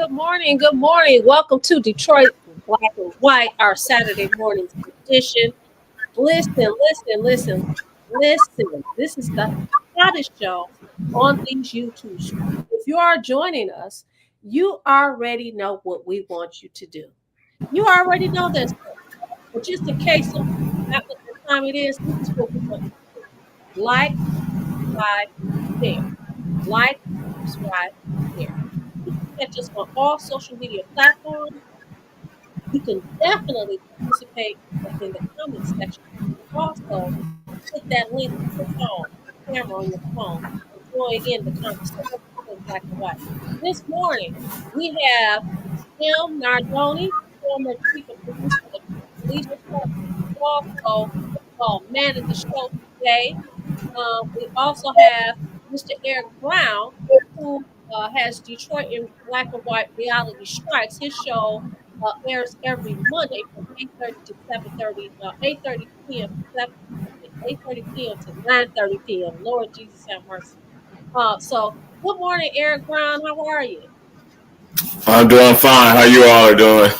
Good morning. Good morning. Welcome to Detroit Black and White, our Saturday morning edition. Listen. This is the hottest show on these YouTube streets. If you are joining us, you already know what we want you to do. You already know this, but just in case some not what the time it is, this is what we want you to do. Like, subscribe, share. Like, subscribe, share. You can catch us on all social media platforms. You can definitely participate in the comment section. Also, click that link on your phone, camera on your phone, and join in the conversation in black and white. This morning, we have Nardone, former chief of police for the police department, also man of the show today. We also have Mr. Eric Brown, who has Detroit in Black and White Reality Strikes. His show airs every Monday from 8:30 to 7:30, 8:30 p.m. to 8:30 p.m. to 9:30 p.m. Lord Jesus have mercy. So good morning, Eric Brown. How are you? I'm doing fine. How you all are doing?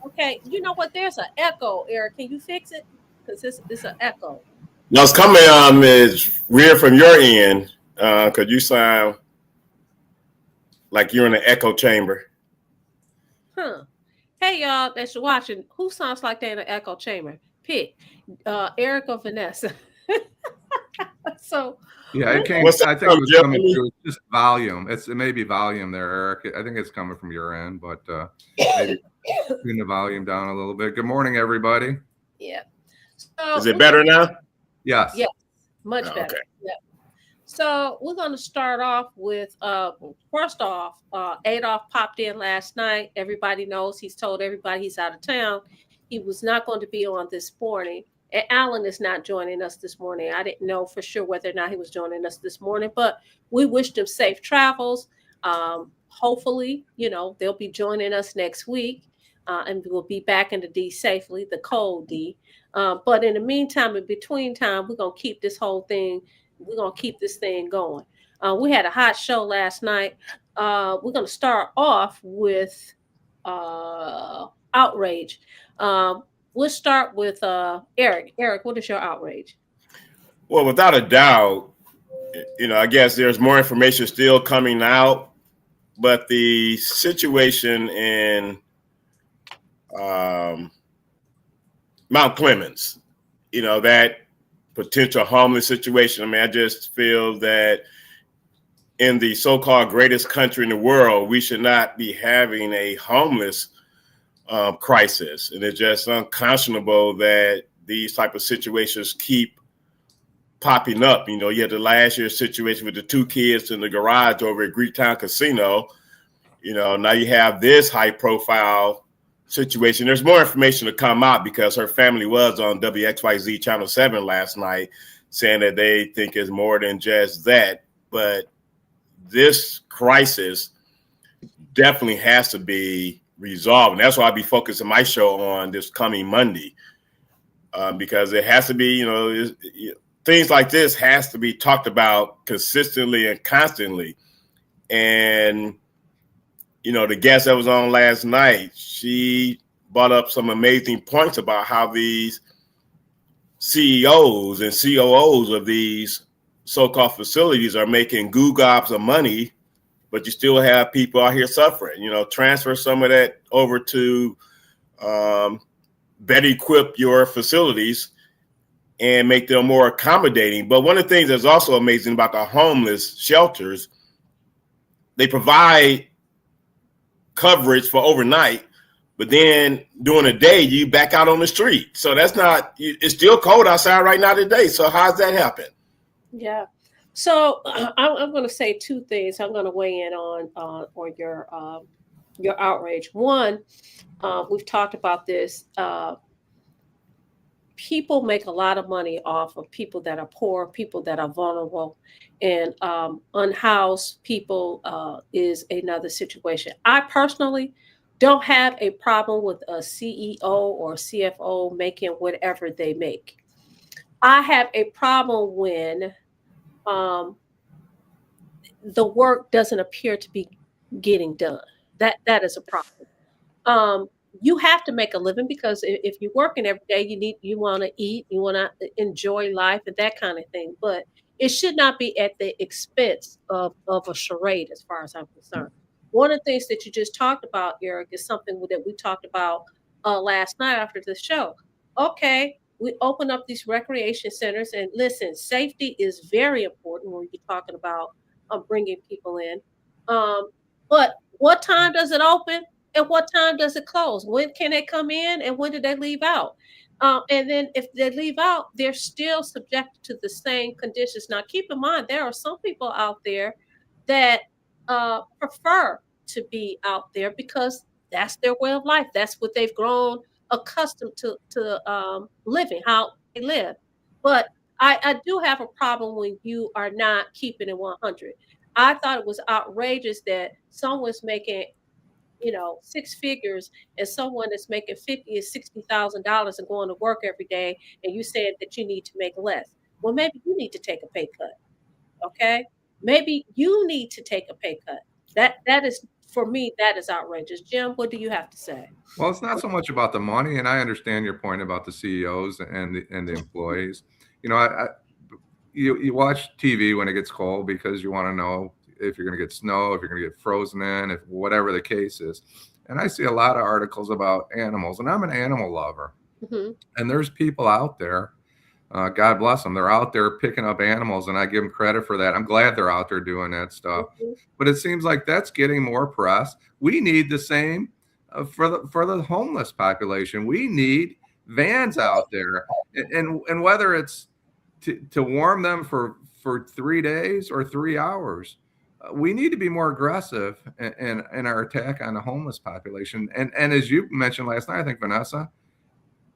Okay, you know what? There's an echo, Eric. Can you fix it? Because it's an echo. Now it's coming. Is weird from your end because you sound like you're in an echo chamber. Huh. Hey, y'all that's watching. Who sounds like they're in an echo chamber? Pick Eric or Vanessa. So, Yeah, it came. What's up, I think it was Jeff? coming through. It's just volume. It may be volume there, Eric. I think it's coming from your end, but maybe turn the volume down a little bit. Good morning, everybody. yeah. So Is it better now? Yes. Yeah, much better. Okay. Yeah. So we're going to start off with first off, Adolph popped in last night. Everybody knows he's told everybody he's out of town. He was not going to be on this morning. And Allan is not joining us this morning. I didn't know for sure whether or not he was joining us this morning, but we wished him safe travels. Hopefully, they'll be joining us next week, and we'll be back in the D safely, the cold D. But in the meantime, in between time, we're going to keep this whole thing. We're going to keep this thing going. We had a hot show last night. We're going to start off with outrage. We'll start with Eric. Eric, what is your outrage? Well, without a doubt, I guess there's more information still coming out, but the situation in Mount Clemens, that potential homeless situation. I mean, I just feel that in the so-called greatest country in the world, we should not be having a homeless crisis. And it's just unconscionable that these type of situations keep popping up. You had the last year's situation with the two kids in the garage over at Greektown Casino. Now you have this high profile situation. There's more information to come out because her family was on WXYZ Channel 7 last night saying that they think it's more than just that. But this crisis definitely has to be resolved. And that's why I'll be focusing my show on this coming Monday because it has to be, things like this has to be talked about consistently and constantly. And the guest that was on last night, she brought up some amazing points about how these CEOs and COOs of these so-called facilities are making goo gobs of money, but you still have people out here suffering. Transfer some of that over to better equip your facilities and make them more accommodating. But one of the things that's also amazing about the homeless shelters, they provide coverage for overnight, but then during the day you back out on the street. So that's not, it's still cold outside right now today. So how's that happen? Yeah. So I'm going to say two things. I'm going to weigh in on your outrage. One, we've talked about this. People make a lot of money off of people that are poor, people that are vulnerable, and unhoused people is another situation. I personally don't have a problem with a CEO or CFO making whatever they make. I have a problem when the work doesn't appear to be getting done. That is a problem. um, you have to make a living because if you're working every day, you want to eat, you want to enjoy life and that kind of thing. But it should not be at the expense of a charade, as far as I'm concerned. One of the things that you just talked about, Eric, is something that we talked about last night after the show. Okay, we open up these recreation centers, and listen, safety is very important when you're talking about bringing people in. Um, but what time does it open? And what time does it close? When can they come in and when do they leave out? And then if they leave out, they're still subjected to the same conditions. Now, keep in mind, there are some people out there that prefer to be out there because that's their way of life. That's what they've grown accustomed to living, how they live. But I do have a problem when you are not keeping it 100. I thought it was outrageous that someone's making, six figures, and someone that's making $50,000 or $60,000 and going to work every day, and you said that you need to make less. Well, maybe you need to take a pay cut. Okay, maybe you need to take a pay cut. That is, for me, that is outrageous. Jim, what do you have to say? Well, it's not so much about the money, and I understand your point about the CEOs and the employees. You know, you watch TV when it gets cold because you want to know if you're going to get snow, if you're going to get frozen in, if whatever the case is. And I see a lot of articles about animals, and I'm an animal lover. Mm-hmm. And there's people out there, God bless them, they're out there picking up animals, and I give them credit for that. I'm glad they're out there doing that stuff. Mm-hmm. But it seems like that's getting more press. We need the same for the homeless population. We need vans out there, and whether it's to warm them for 3 days or 3 hours. We need to be more aggressive in our attack on the homeless population. And as you mentioned last night, I think, Vanessa,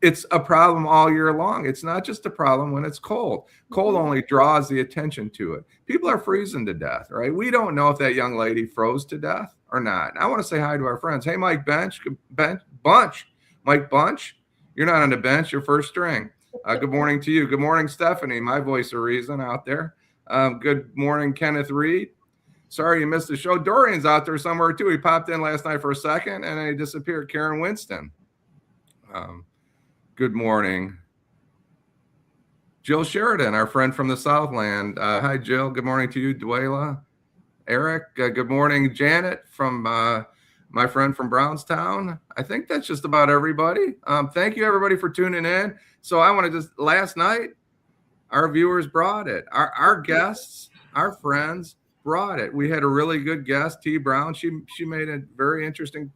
it's a problem all year long. It's not just a problem when it's cold. Cold only draws the attention to it. People are freezing to death, right? We don't know if that young lady froze to death or not. And I want to say hi to our friends. Hey, Mike Bunch, Mike Bunch, you're not on the bench, you're first string. Good morning to you. Good morning, Stephanie, my voice of reason out there. Good morning, Kenneth Reed. Sorry you missed the show. Dorian's out there somewhere too. He popped in last night for a second and then he disappeared. Karen Winston. Good morning. Jill Sheridan, our friend from the Southland. Hi, Jill. Good morning to you. Dwayla. Eric. Good morning. Janet from my friend from Brownstown. I think that's just about everybody. Thank you, everybody, for tuning in. So I want to just, last night, our viewers brought it. Our guests, our friends brought it. We had a really good guest, T. Brown. She made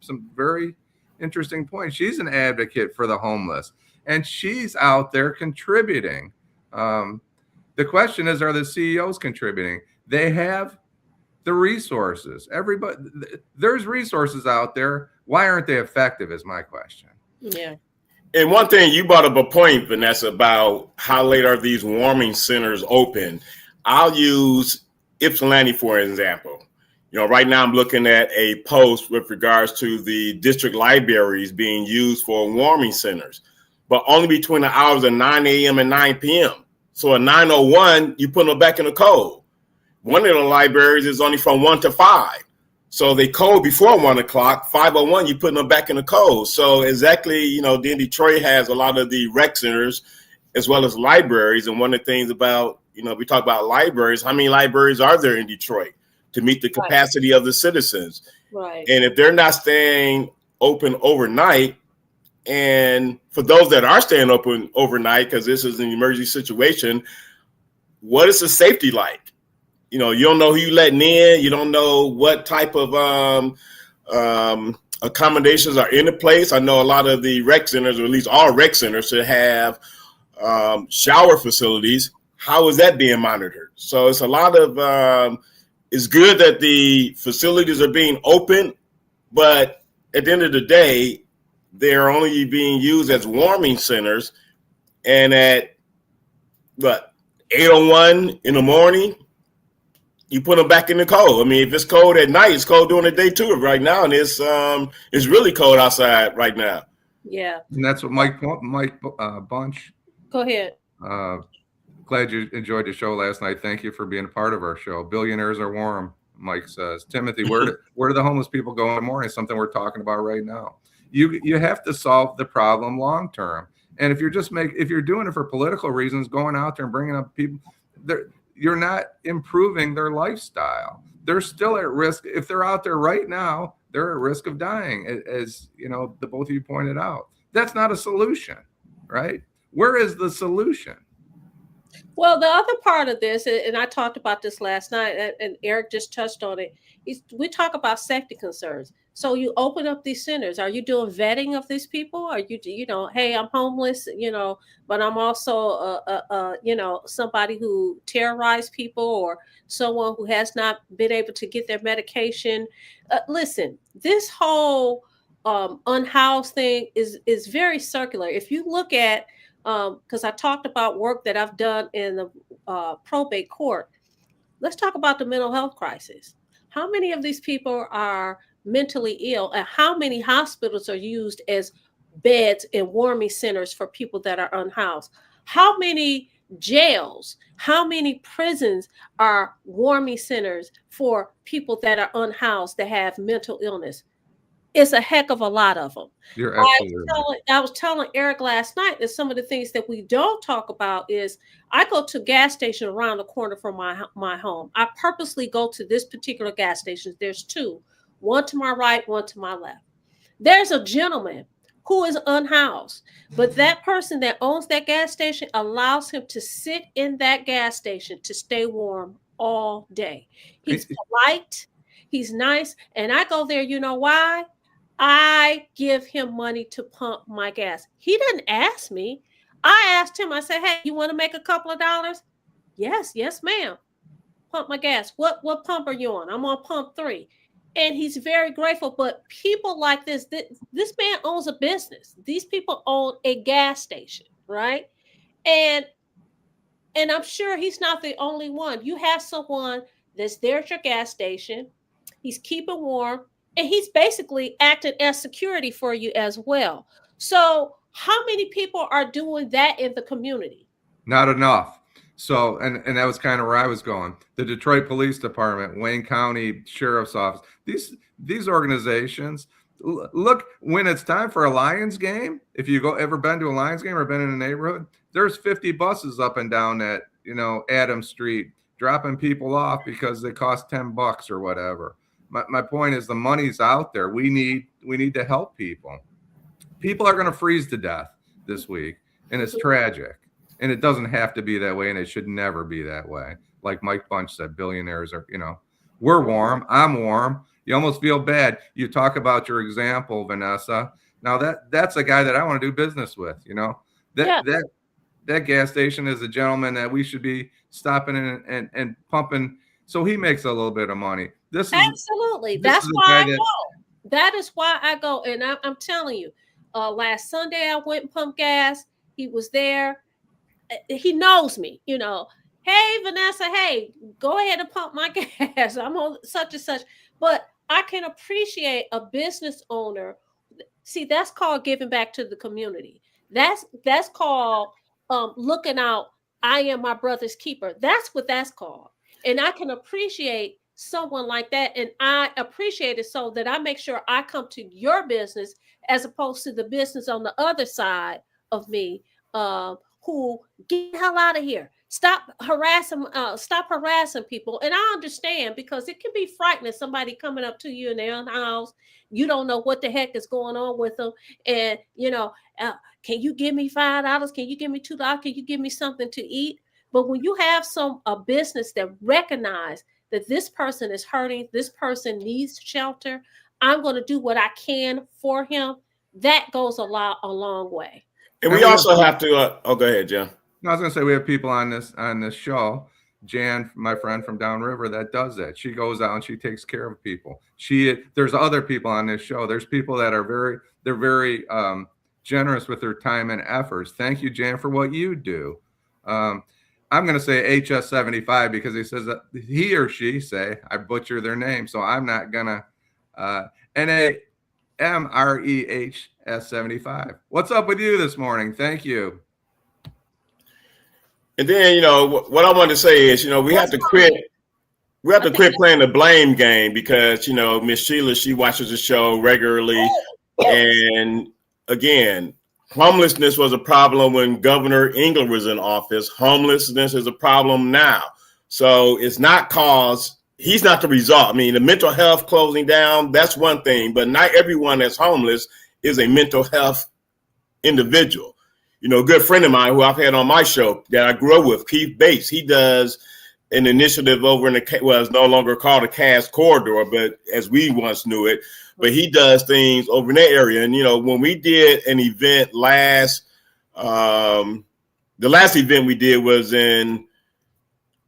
some very interesting points. She's an advocate for the homeless, and she's out there contributing. The question is, are the CEOs contributing? They have the resources. Everybody, there's resources out there. Why aren't they effective is my question. Yeah. And one thing, you brought up a point, Vanessa, about how late are these warming centers open. I'll use Ypsilanti for an example. Right now I'm looking at a post with regards to the district libraries being used for warming centers, but only between the hours of 9 a.m. and 9 p.m. So at 9:01, you put them back in the cold. One of the libraries is only from 1 to 5. So they cold before 1 o'clock, 5:01, you put them back in the cold. So exactly, then Detroit has a lot of the rec centers as well as libraries. And one of the things about, we talk about libraries, how many libraries are there in Detroit to meet the capacity of the citizens? Right. And if they're not staying open overnight, and for those that are staying open overnight, because this is an emergency situation, what is the safety like? You don't know who you're letting in. You don't know what type of accommodations are in the place. I know a lot of the rec centers, or at least all rec centers, should have shower facilities. How is that being monitored? So it's a lot of, it's good that the facilities are being open, but at the end of the day, they're only being used as warming centers. And at 8:01 in the morning, you put them back in the cold. I mean, if it's cold at night, it's cold during the day too. Right now, and it's really cold outside right now. Yeah. And that's what Mike Bunch. Go ahead. Glad you enjoyed the show last night. Thank you for being a part of our show. Billionaires are warm. Mike says. Timothy, where do the homeless people go in the morning? Something we're talking about right now. You have to solve the problem long term. And if you're doing it for political reasons, going out there and bringing up people, you're not improving their lifestyle. They're still at risk. If they're out there right now, they're at risk of dying, as the both of you pointed out. That's not a solution, right? Where is the solution? Well, the other part of this, and I talked about this last night, and Eric just touched on it, we talk about safety concerns. So you open up these centers. Are you doing vetting of these people? Are you, hey, I'm homeless, but I'm also, somebody who terrorized people, or someone who has not been able to get their medication. Listen, this whole unhoused thing is very circular. If you look at, because I talked about work that I've done in the probate court. Let's talk about the mental health crisis. How many of these people are mentally ill, and how many hospitals are used as beds and warming centers for people that are unhoused? How many jails, how many prisons are warming centers for people that are unhoused that have mental illness? It's a heck of a lot of them. You're absolutely right. I was telling Eric last night that some of the things that we don't talk about is I go to a gas station around the corner from my home. I purposely go to this particular gas station. There's two, one to my right, one to my left. There's a gentleman who is unhoused, but that person that owns that gas station allows him to sit in that gas station to stay warm all day. He's polite. He's nice. And I go there, you know why? I give him money to pump my gas. He didn't ask me. I asked him, I said, hey, you want to make a couple of dollars? Yes, ma'am. Pump my gas. What pump are you on? I'm on pump 3. And he's very grateful. But people like this man owns a business. These people own a gas station, right? And I'm sure he's not the only one. You have someone that's there at your gas station. He's keeping warm. And he's basically acting as security for you as well. So how many people are doing that in the community? Not enough. So, and that was kind of where I was going. The Detroit Police Department, Wayne County Sheriff's Office, these organizations, look, when it's time for a Lions game, if you ever been to a Lions game or been in a neighborhood, there's 50 buses up and down that, Adams Street, dropping people off because they cost $10 or whatever. My point is the money's out there. We need to help people. People are going to freeze to death this week, and it's tragic. And it doesn't have to be that way, and it should never be that way. Like Mike Bunch said, billionaires are, we're warm. I'm warm. You almost feel bad. You talk about your example, Vanessa. Now that's a guy that I want to do business with, That gas station is a gentleman that we should be stopping and pumping so he makes a little bit of money. Absolutely. That's why I go. That is why I go. And I'm telling you, last Sunday I went and pumped gas. He was there. He knows me, Hey, Vanessa, hey, go ahead and pump my gas. I'm on such and such. But I can appreciate a business owner. See, that's called giving back to the community. That's called looking out. I am my brother's keeper. That's what that's called. And I can appreciate someone like that. And I appreciate it so that I make sure I come to your business as opposed to the business on the other side of me, who get the hell out of here. Stop harassing people. And I understand because it can be frightening, somebody coming up to you in their own house. You don't know what the heck is going on with them. And, can you give me $5? Can you give me $2? Can you give me something to eat? But when you have a business that recognize that this person is hurting, this person needs shelter, I'm going to do what I can for him. That goes a long way. And we also have to. Go ahead, Jan. I was going to say we have people on this show. Jan, my friend from downriver, that does that. She goes out and she takes care of people. There's other people on this show. There's people that are very generous with their time and efforts. Thank you, Jan, for what you do. I'm going to say HS75 because he says that he or she say, I butcher their name. So I'm not going to, NAMREHS75. What's up with you this morning? Thank you. And then, what I want to say is, we have to quit. We have I to think quit playing the blame game because, Miss Sheila, she watches the show regularly. And again, homelessness was a problem when Governor Engler was in office. Homelessness is a problem now. So it's not cause, he's not the result. I mean, the mental health closing down, that's one thing, but not everyone that's homeless is a mental health individual. A good friend of mine who I've had on my show that I grew up with, Keith Bates, he does an initiative over in it's no longer called a Cass Corridor, but as we once knew it, but he does things over in that area. And, when we did an event the last event we did was in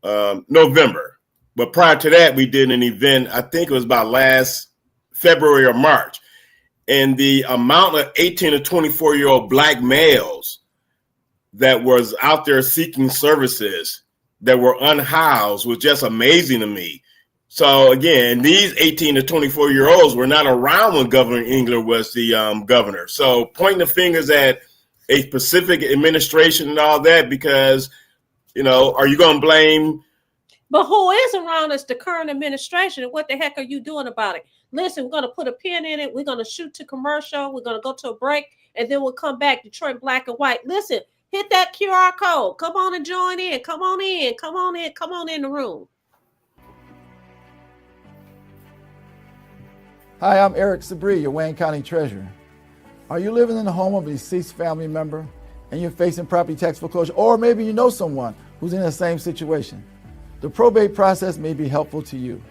November. But prior to that, we did an event, I think it was about last February or March. And the amount of 18 to 24-year-old Black males that was out there seeking services that were unhoused was just amazing to me. So again, these 18 to 24-year-olds were not around when Governor Engler was the governor. So pointing the fingers at a specific administration and all that, because, are you going to blame? But who is around us, the current administration, and what the heck are you doing about it? Listen, we're going to put a pin in it. We're going to shoot to commercial. We're going to go to a break, and then we'll come back. Detroit Black and White. Listen, hit that QR code. Come on and join in. Come on in. Come on in. Come on in the room. Hi, I'm Eric Sabri, your Wayne County Treasurer. Are you living in the home of a deceased family member and you're facing property tax foreclosure? Or maybe you know someone who's in the same situation. The probate process may be helpful to you.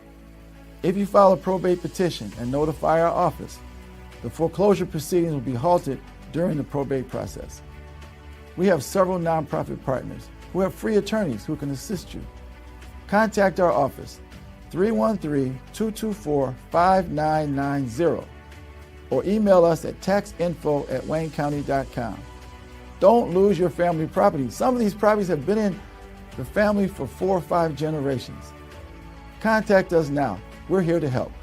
If you file a probate petition and notify our office, the foreclosure proceedings will be halted during the probate process. We have several nonprofit partners who have free attorneys who can assist you. Contact our office, 313-224-5990, or email us at taxinfo@waynecounty.com. Don't lose your family property. Some of these properties have been in the family for 4 or 5 generations. Contact us now. We're here to help.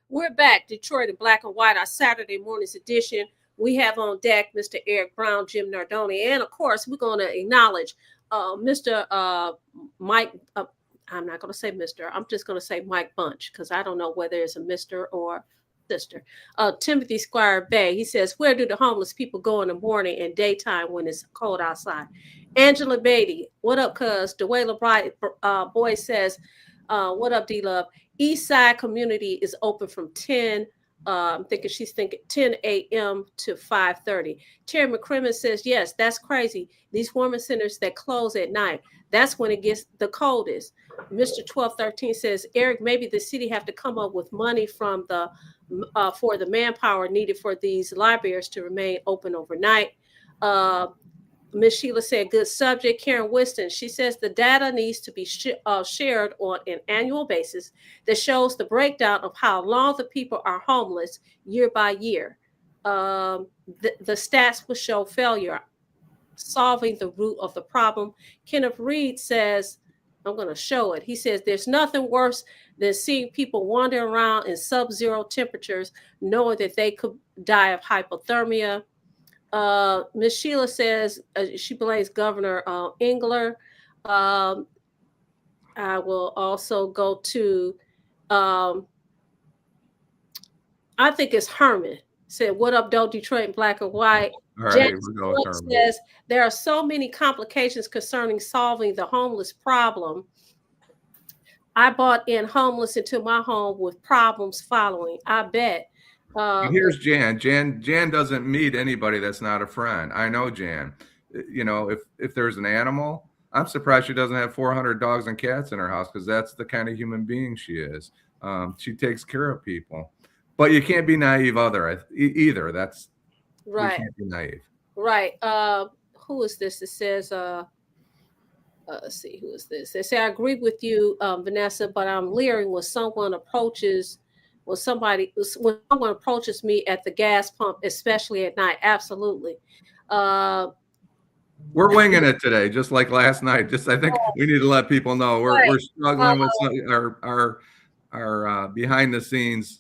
We're back, Detroit in Black and White, our Saturday morning's edition. We have on deck Mr. Eric Brown, Jim Nardone, and of course, we're going to acknowledge Mr. Mike. I'm not going to say Mr. I'm just going to say Mike Bunch because I don't know whether it's a Mr. or sister. Timothy Squire Bay. He says, "Where do the homeless people go in the morning and daytime when it's cold outside?" Angela Beatty, what up, cuz? Dwayla Bright Boy says, "What up, D Love? East Side community is open from 10." She's thinking 10 a.m. to 5:30. Terry McCrimmon says, "Yes, that's crazy. These warming centers that close at night, that's when it gets the coldest." Mr. 1213 says, "Eric, maybe the city have to come up with money from the for the manpower needed for these libraries to remain open overnight." Miss Sheila said, "Good subject." Karen Whiston, she says the data needs to be shared on an annual basis that shows the breakdown of how long the people are homeless year by year. The stats will show failure solving the root of the problem. Kenneth Reed says, I'm going to show it. He says, "There's nothing worse than seeing people wandering around in sub-zero temperatures, knowing that they could die of hypothermia." Miss Sheila says she blames Governor Engler. I will also go to, I think it's Herman. Said, "What up, Doe Detroit Black and White?" All right, James we're going with says, "There are so many complications concerning solving the homeless problem. I brought in homeless into my home with problems following. I bet." Here's Jan. Jan doesn't meet anybody that's not a friend. I know Jan. If there's an animal, I'm surprised she doesn't have 400 dogs and cats in her house because that's the kind of human being she is. She takes care of people, but you can't be naive either. That's right. We can't be naive. Right. Who is this? It says, let's see, who is this? They say, "I agree with you, Vanessa, but I'm leery when someone approaches when someone approaches me at the gas pump, especially at night. Absolutely. We're winging it today, just like last night. I think we need to let people know we're struggling with our behind the scenes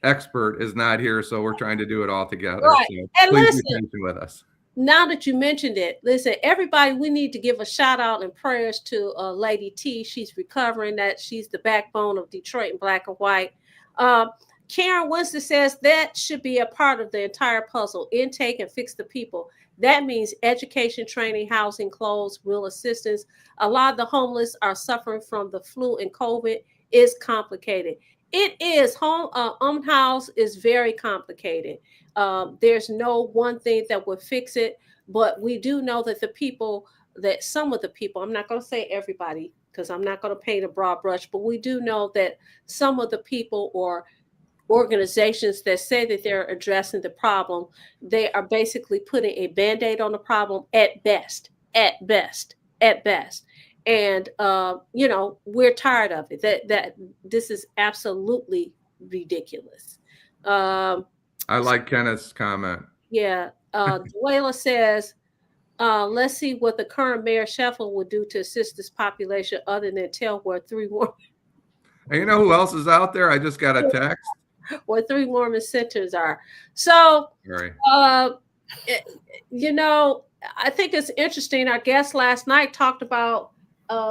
expert is not here, so we're trying to do it all together. Right. So And please listen, be patient with us. now that you mentioned it, listen, everybody, we need to give a shout out and prayers to Lady T. She's recovering. That she's the backbone of Detroit in black and white. Karen Winston says that should be a part of the entire puzzle. Intake and fix the people. That means education, training, housing, clothes, real assistance. A lot of the homeless are suffering from the flu and COVID. It's complicated. It is house is very complicated. There's no one thing that would fix it, but we do know that some of the people, I'm not going to say everybody because I'm not going to paint a broad brush, but we do know that some of the people or organizations that say that they're addressing the problem, they are basically putting a Band-Aid on the problem at best. And we're tired of it. That this is absolutely ridiculous. I like Kenneth's comment. Yeah. Duela says, let's see what the current Mayor Sheffield would do to assist this population other than tell where 3 Mormon. And you know who else is out there? I just got a text. Where 3 Mormon centers are. So, I think it's interesting. Our guest last night talked about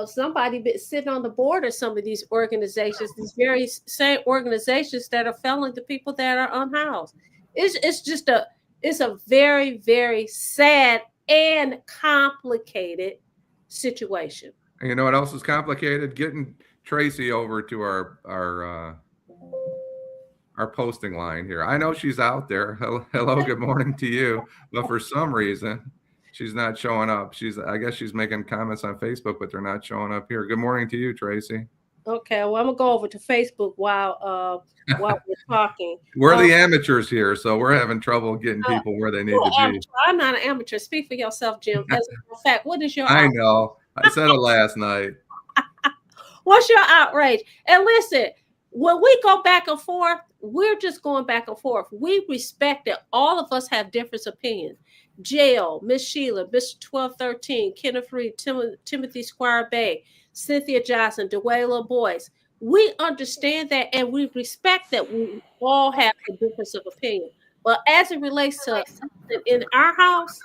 somebody sitting on the board of some of these organizations, these very same organizations that are failing the people that are unhoused. It's a very, very sad and complicated situation. And you know what else is complicated? Getting Tracy over to our posting line here. I know she's out there. Hello, good morning to you. But for some reason, she's not showing up. I guess she's making comments on Facebook, but they're not showing up here. Good morning to you, Tracy. Okay, well, I'm gonna go over to Facebook while we're talking. We're the amateurs here, so we're having trouble getting people where they need to be. I'm not an amateur. Speak for yourself, Jim. As a matter of fact, what is your I know. I said it last night. What's your outrage? And listen, when we go back and forth, we're just going back and forth. We respect that all of us have different opinions. Jail, Miss Sheila, Mr. 1213, Kenneth Reed, Timothy Squire Bay, Cynthia Johnson, Duela Boyce. We understand that and we respect that we all have a difference of opinion. But as it relates to something in our house,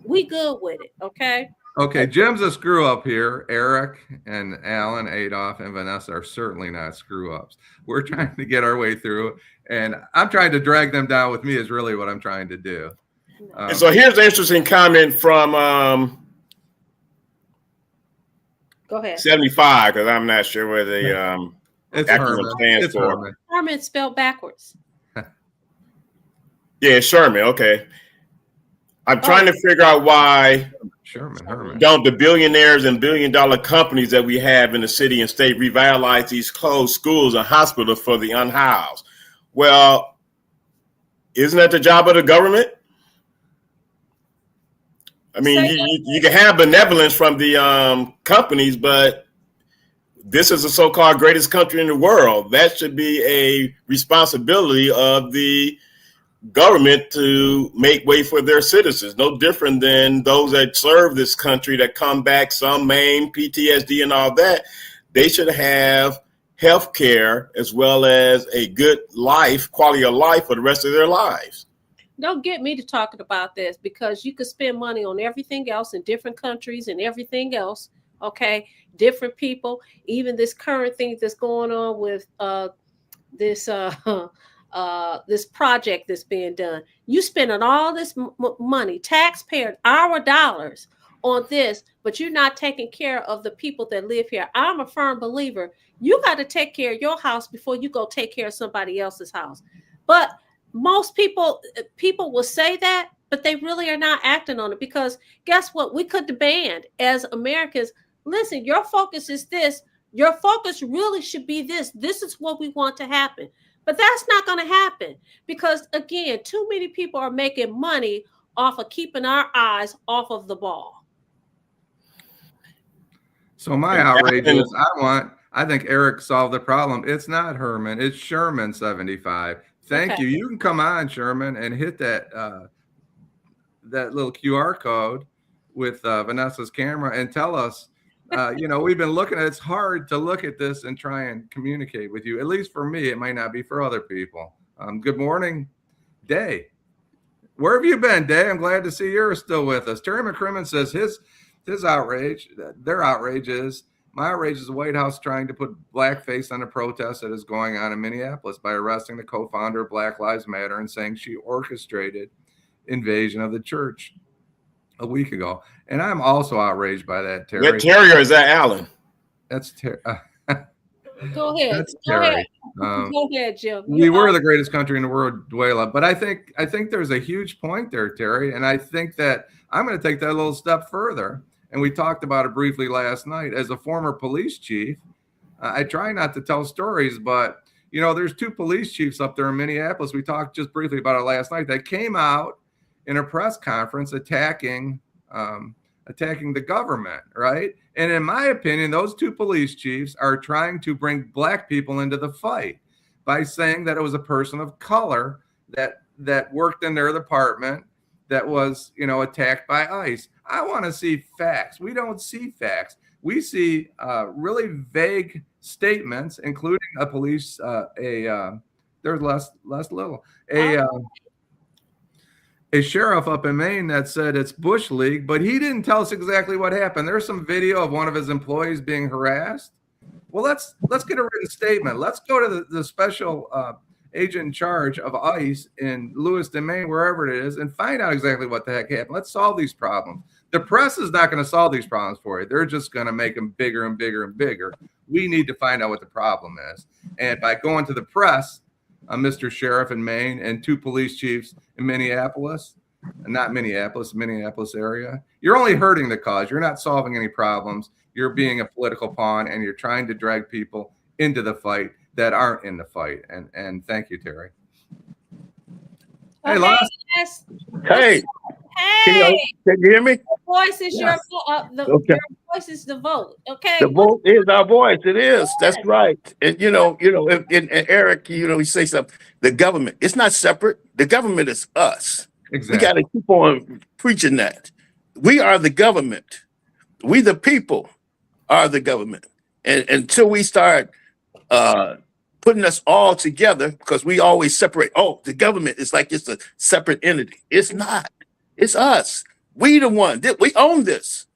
we good with it, okay? Okay, Jim's a screw up here. Eric and Allan, Adolph, and Vanessa are certainly not screw ups. We're trying to get our way through, and I'm trying to drag them down with me is really what I'm trying to do. And so here's an interesting comment from go ahead. 75, because I'm not sure where the acronym stands for. Herman spelled backwards. Yeah, Sherman. Okay. I'm trying to figure out why don't the billionaires and billion-dollar companies that we have in the city and state revitalize these closed schools and hospitals for the unhoused? Well, isn't that the job of the government? I mean, you can have benevolence from the companies, but this is the so-called greatest country in the world. That should be a responsibility of the government to make way for their citizens. No different than those that serve this country that come back, some MAME, PTSD, and all that. They should have health care as well as a good life, quality of life for the rest of their lives. Don't get me to talking about this because you could spend money on everything else in different countries and everything else. Okay, different people. Even this current thing that's going on with this project that's being done. You spending all this money, taxpayer, our dollars on this, but you're not taking care of the people that live here. I'm a firm believer. You got to take care of your house before you go take care of somebody else's house. But most people will say that, but they really are not acting on it because guess what? We could demand as Americans, listen, your focus is this. Your focus really should be this. This is what we want to happen. But that's not going to happen because, again, too many people are making money off of keeping our eyes off of the ball. So my outrage is I think Eric solved the problem. It's not Herman. It's Sherman 75. Thank you. You can come on, Sherman, and hit that that little QR code with Vanessa's camera and tell us. We've been looking at. It's hard to look at this and try and communicate with you. At least for me, it might not be for other people. Good morning, Day. Where have you been, Day? I'm glad to see you're still with us. Terry McCrimmon says his outrage, their outrage is. My outrage is the White House trying to put blackface on a protest that is going on in Minneapolis by arresting the co-founder of Black Lives Matter and saying she orchestrated invasion of the church a week ago. And I'm also outraged by that, Terry. That Terry or is that Allan? That's Terry. Go ahead. That's Terry. Go ahead, Jim. We were the greatest country in the world, Dwayla. But I think there's a huge point there, Terry. And I think that I'm going to take that a little step further. And we talked about it briefly last night. As a former police chief, I try not to tell stories, but, there's two police chiefs up there in Minneapolis. We talked just briefly about it last night. That came out in a press conference attacking the government, right? And in my opinion, those two police chiefs are trying to bring black people into the fight by saying that it was a person of color that worked in their department that was, attacked by ICE. I want to see facts. We don't see facts. We see really vague statements, including a police, there's less little, a sheriff up in Maine that said it's Bush League, but he didn't tell us exactly what happened. There's some video of one of his employees being harassed. Well, let's get a written statement. Let's go to the special agent in charge of ICE in Lewiston, Maine, wherever it is, and find out exactly what the heck happened. Let's solve these problems. The press is not going to solve these problems for you. They're just going to make them bigger and bigger and bigger. We need to find out what the problem is. And by going to the press, Mr. Sheriff in Maine and two police chiefs in Minneapolis, not Minneapolis, Minneapolis area, you're only hurting the cause. You're not solving any problems. You're being a political pawn, and you're trying to drag people into the fight that aren't in the fight. And thank you, Terry. Hey, Lance. Yes. Hey. Hey. Can you hear me? The voice is your voice is the vote. Okay. The vote is our voice. It is. That's right. And and Eric, he say something. The government, it's not separate. The government is us. Exactly. We got to keep on preaching that. We are the government. We the people are the government. And until we start putting us all together, because we always separate. Oh, the government is like it's a separate entity. It's not. It's us. We the one. We own this.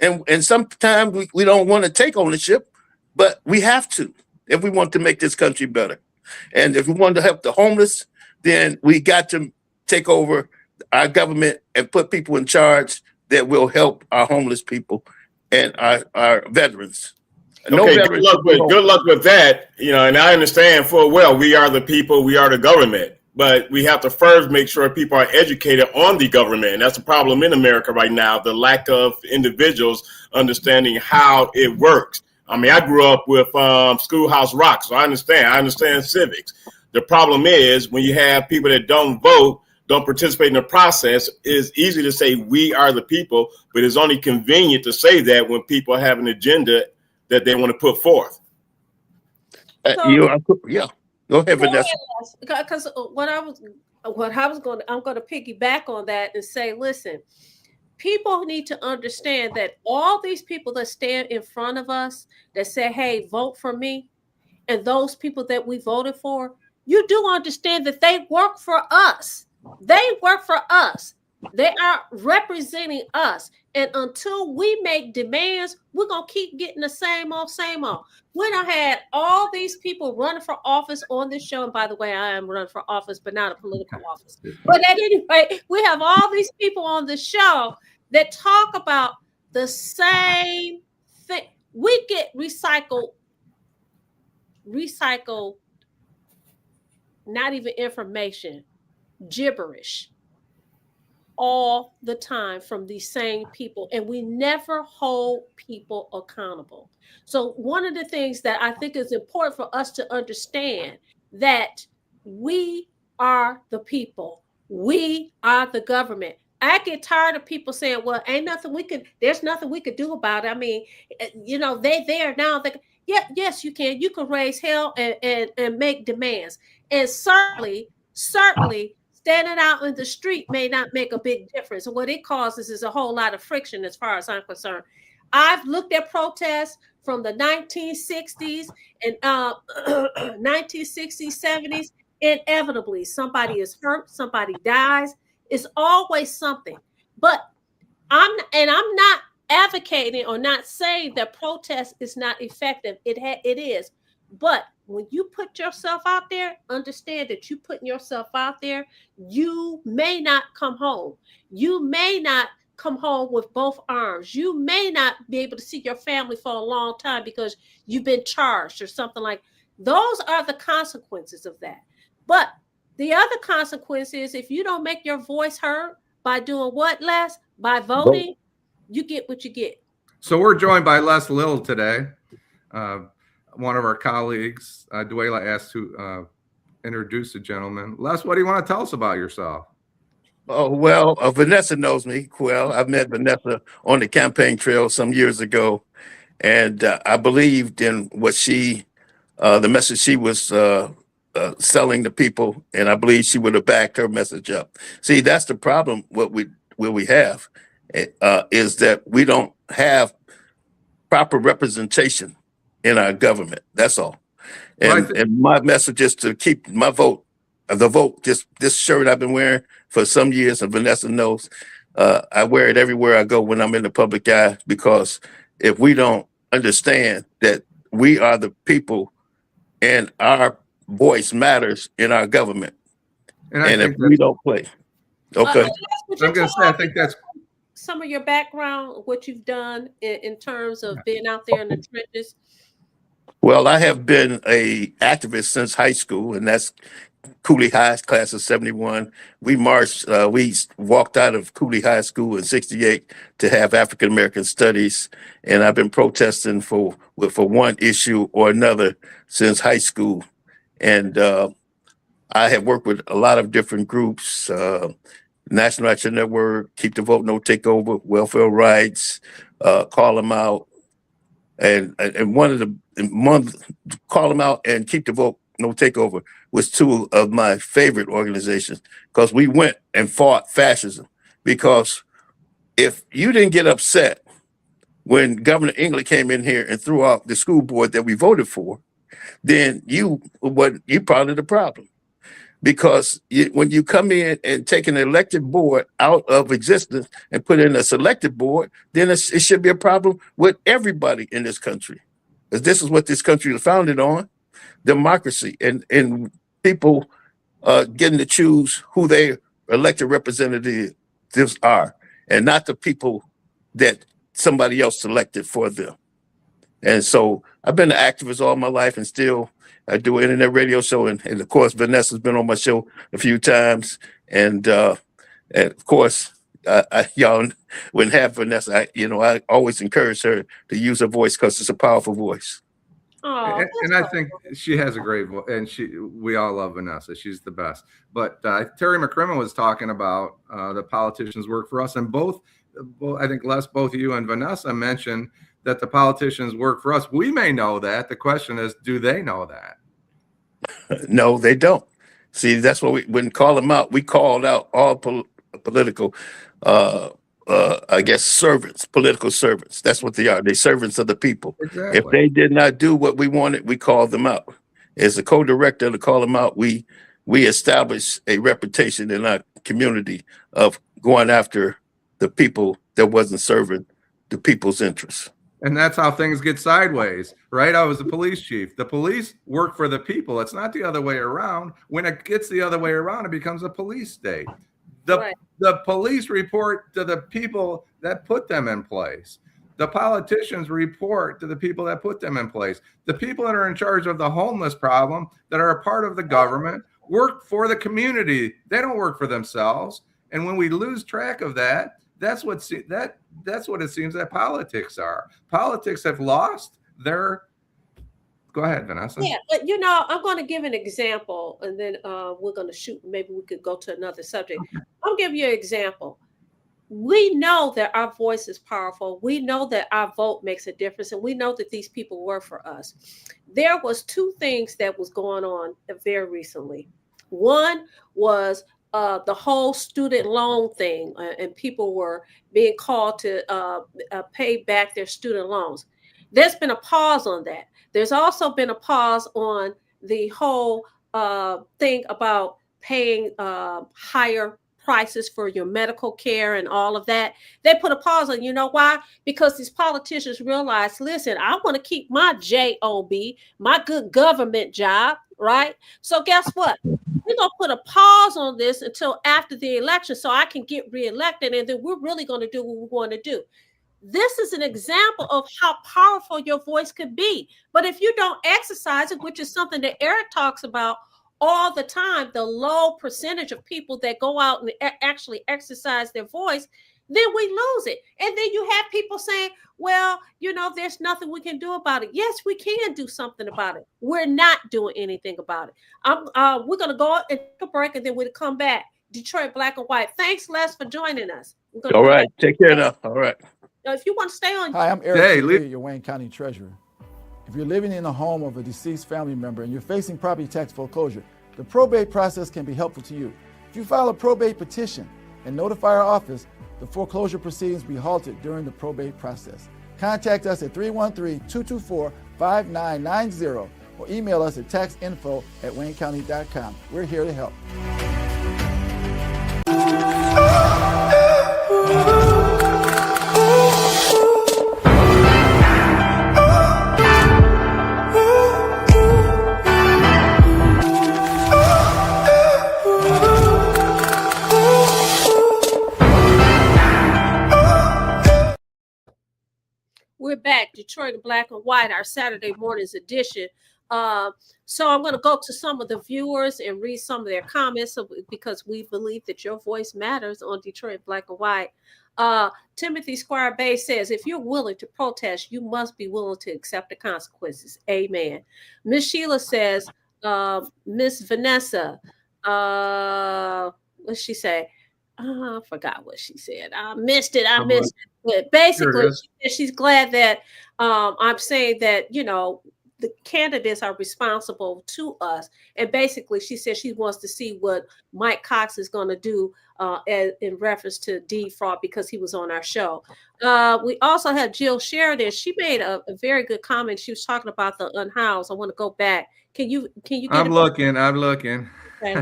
And sometimes we don't want to take ownership, but we have to if we want to make this country better. And if we want to help the homeless, then we got to take over our government and put people in charge that will help our homeless people and our veterans. Okay, good luck with that. And I understand full well we are the people, we are the government. But we have to first make sure people are educated on the government. And that's a problem in America right now, the lack of individuals understanding how it works. I mean, I grew up with Schoolhouse Rock, so I understand civics. The problem is when you have people that don't vote, don't participate in the process, it's easy to say we are the people, but it's only convenient to say that when people have an agenda that they want to put forth. Yeah. Go ahead, Vanessa. Because I'm going to piggyback on that and say, listen, people need to understand that all these people that stand in front of us that say, hey, vote for me, and those people that we voted for, you do understand that they work for us. They work for us. They are representing us. And until we make demands, we're going to keep getting the same old. We done had all these people running for office on this show. And by the way, I am running for office, but not a political office. But at any rate, we have all these people on the show that talk about the same thing. We get recycled, not even information, gibberish all the time from these same people, and we never hold people accountable. So one of the things that I think is important for us to understand that we are the people, we are the government. I get tired of people saying, well, there's nothing we could do about it. I mean, they there now. Yeah, yes, you can. You can raise hell and make demands. And certainly, standing out in the street may not make a big difference. What it causes is a whole lot of friction, as far as I'm concerned. I've looked at protests from the 1960s and 1960s, 70s. Inevitably, somebody is hurt, somebody dies. It's always something. But I'm not advocating or not saying that protest is not effective. It is. But when you put yourself out there, understand that you putting yourself out there, you may not come home. You may not come home with both arms. You may not be able to see your family for a long time because you've been charged or something like. Those are the consequences of that. But the other consequence is if you don't make your voice heard by doing what, Les? By Vote. voting, you get what you get. So we're joined by Les Little today. One of our colleagues, Duela, asked to introduce the gentleman. Les, what do you want to tell us about yourself? Oh, well, Vanessa knows me well. I met Vanessa on the campaign trail some years ago, and I believed in what the message she was selling to people, and I believe she would have backed her message up. See, that's the problem. What we have is that we don't have proper representation in our government. That's all. And my message is to keep my vote, the vote. This shirt I've been wearing for some years, and Vanessa knows, I wear it everywhere I go when I'm in the public eye, because if we don't understand that we are the people and our voice matters in our government, and if we don't play, okay. I'm going to say, I think that's some of your background, what you've done in terms of being out there in the trenches. Well, I have been a activist since high school, and that's Cooley High, class of 71. We walked out of Cooley High School in 68 to have African American studies. And I've been protesting for one issue or another since high school. And I have worked with a lot of different groups, National Action Network, Keep the Vote, No Takeover, Welfare Rights, Call Them Out. And one of the month, Call Them Out and Keep the Vote, No Takeover was two of my favorite organizations, because we went and fought fascism. Because if you didn't get upset when Governor England came in here and threw out the school board that we voted for, then you probably the problem. Because when you come in and take an elected board out of existence and put in a selected board, then it should be a problem with everybody in this country. Because this is what this country is founded on, democracy, and people getting to choose who their elected representatives are, and not the people that somebody else selected for them. And so I've been an activist all my life, and still I do an internet radio show. And of course, Vanessa's been on my show a few times. And of course, y'all wouldn't have Vanessa. I always encourage her to use her voice, because it's a powerful voice. Oh, and I think she has a great voice, and we all love Vanessa. She's the best. But Terry McCrimmon was talking about the politicians work for us, and both I think Les, both you and Vanessa mentioned that the politicians work for us. We may know that. The question is, do they know that? No, they don't. See, that's what we wouldn't call them out. We called out all political, I guess, servants, political servants. That's what they are. They're servants of the people. Exactly. If they did not do what we wanted, we called them out. As a co-director to call them out, we established a reputation in our community of going after the people that wasn't serving the people's interests. And that's how things get sideways, right? I was the police chief. The police work for the people. It's not the other way around. When it gets the other way around, it becomes a police state. The police report to the people that put them in place. The politicians report to the people that put them in place. The people that are in charge of the homeless problem, that are a part of the government, work for the community. They don't work for themselves. And when we lose track of that, that's what it seems that politics are. Politics have lost their. Go ahead, Vanessa. Yeah, but I'm going to give an example, and then we're going to shoot. Maybe we could go to another subject. I'll give you an example. we know that our voice is powerful. We know that our vote makes a difference, and we know that these people work for us. There was two things that was going on very recently. One was the whole student loan thing, and people were being called to pay back their student loans. There's been a pause on that. There's also been a pause on the whole thing about paying higher prices for your medical care and all of that. They put a pause on. You know why? Because these politicians realize, listen, I want to keep my job, my good government job, right? So guess what? We're going to put a pause on this until after the election so I can get reelected, and then we're really going to do what we want to do. This is an example of how powerful your voice could be. But if you don't exercise it, which is something that Eric talks about all the time, the low percentage of people that go out and actually exercise their voice, then we lose it. And then you have people saying, well, there's nothing we can do about it. Yes, we can do something about it. We're not doing anything about it. We're going to go and take a break, and then we'll come back. Detroit Black and White. Thanks, Les, for joining us. All right. Take care now. All right. If you want to stay on. Hi, I'm Eric, your Wayne County Treasurer. If you're living in a home of a deceased family member and you're facing property tax foreclosure, the probate process can be helpful to you. If you file a probate petition and notify our office, the foreclosure proceedings will be halted during the probate process. Contact us at 313-224-5990 or email us at taxinfo@waynecounty.com. We're here to help. We're back, Detroit Black and White, our Saturday morning's edition. So I'm going to go to some of the viewers and read some of their comments because we believe that your voice matters on Detroit Black and White. Timothy Squire Bay says, if you're willing to protest, you must be willing to accept the consequences. Amen. Miss Sheila says, Miss Vanessa, what'd she say? I forgot what she said. I missed it. But basically, she's glad that I'm saying that, the candidates are responsible to us. And basically, she said she wants to see what Mike Cox is going to do in reference to defraud because he was on our show. We also had Jill Sheridan. She made a very good comment. She was talking about the unhoused. I want to go back. Can you get I'm looking. Okay,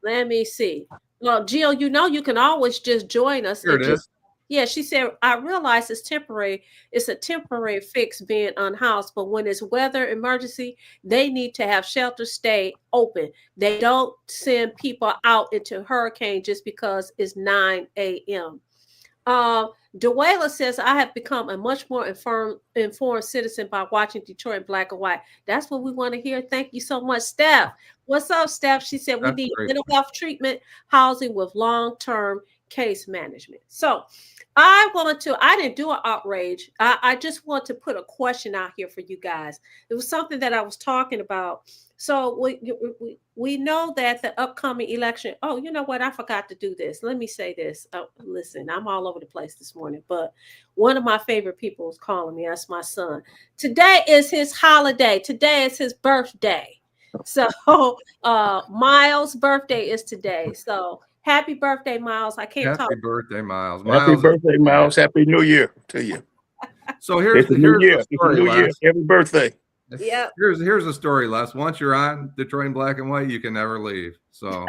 let me see. Well, Jill, you can always just join us. Here it is. Yeah, she said, I realize it's temporary. It's a temporary fix being unhoused, but when it's weather emergency, they need to have shelters stay open. They don't send people out into hurricane just because it's 9 a.m. Dewala says, I have become a much more informed citizen by watching Detroit Black and White. That's what we want to hear. Thank you so much, Steph. What's up, Steph? She said, we need mental health treatment, housing with long-term case management. So I didn't do an outrage. I just want to put a question out here for you guys. It was something that I was talking about. So we know that the upcoming election, oh, you know what? I forgot to do this. Let me say this. Oh, listen, I'm all over the place this morning, but one of my favorite people is calling me. That's my son. Today is his holiday. Today is his birthday. So Miles' birthday is today. So happy birthday, Miles. I can't talk. Happy birthday, Miles. Happy birthday, Miles. Happy New Year to you. So here's the story. New Year. Happy birthday. Yeah. Here's the story, Les. Once you're on Detroit Black and White, you can never leave. So